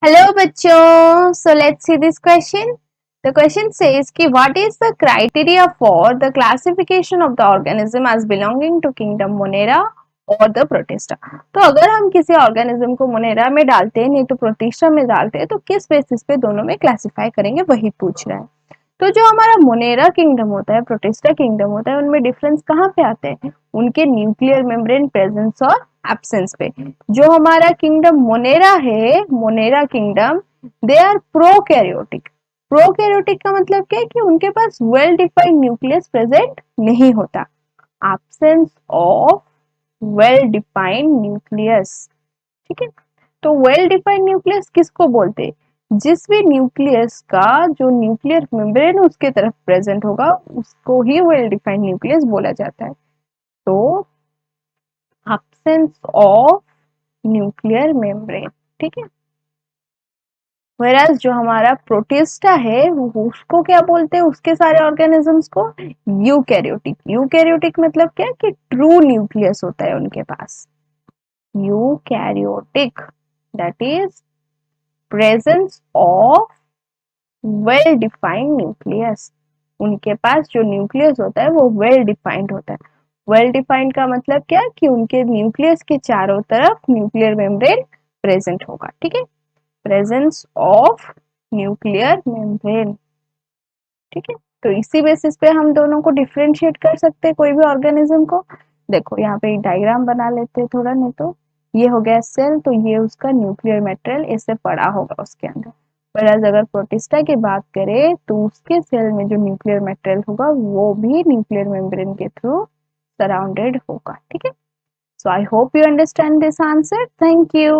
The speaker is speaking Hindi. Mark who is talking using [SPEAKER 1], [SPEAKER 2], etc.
[SPEAKER 1] हेलो बच्चों, so let's see this question. The question says कि what is the criteria for the classification of the organism as belonging to kingdom Monera और द प्रोटिस्टा. तो अगर हम किसी ऑर्गेनिज्म को मोनेरा में डालते हैं नहीं तो प्रोटिस्टा में डालते हैं तो किस बेसिस पे दोनों में क्लासिफाई करेंगे वही पूछ रहा है. तो जो हमारा मोनेरा किंगडम होता है, प्रोटिस्टा किंगडम होता है, उनमें डिफरेंस कहाँ पे आते हैं? उनके न्यूक्लियर मेम्ब्रेन प्रेजेंस और एब्सेंस पे. जो हमारा किंगडम मोनेरा है, Monera kingdom, they are prokaryotic. Prokaryotic का मतलब क्या है कि उनके पास वेल डिफाइंड न्यूक्लियस प्रेजेंट नहीं होता. Absence of well defined nucleus. ठीक है. तो वेल डिफाइंड न्यूक्लियस किसको बोलते हैं? जिस भी न्यूक्लियस का जो न्यूक्लियर मेम्ब्रेन उसके तरफ प्रेजेंट होगा उसको ही वेल डिफाइंड न्यूक्लियस बोला जाता है. तो एब्सेंस ऑफ न्यूक्लियर मेम्ब्रेन. ठीक है. whereas जो हमारा प्रोटिस्टा है उसको क्या बोलते हैं? उसके सारे ऑर्गेनिजम्स को यूकैरियोटिक. यूकैरियोटिक मतलब क्या कि ट्रू न्यूक्लियस होता है उनके पास. Eukaryotic, that is presence of well defined nucleus. उनके पास जो न्यूक्लियस होता है वो वेल डिफाइंड होता है. वेल डिफाइंड का मतलब क्या कि उनके न्यूक्लियस के चारों तरफ न्यूक्लियर मेम्ब्रेन प्रेजेंट होगा. ठीक है. Presence of nuclear membrane. ठीक है. तो इसी बेसिस पे हम दोनों को डिफरेंशिएट कर सकते हैं कोई भी ऑर्गेनिज्म को. देखो यहाँ पे एक डायग्राम बना लेते हैं थोड़ा, नहीं तो ये हो गया सेल, तो ये उसका न्यूक्लियर मेटेरियल इससे पड़ा होगा उसके अंदर. पर अगर प्रोटिस्टा की बात करें तो उसके सेल में जो न्यूक्लियर मेटेरियल होगा वो भी न्यूक्लियर मेम्ब्रेन के थ्रू सराउंडेड होगा. ठीक है. So I hope you understand this answer. Thank you.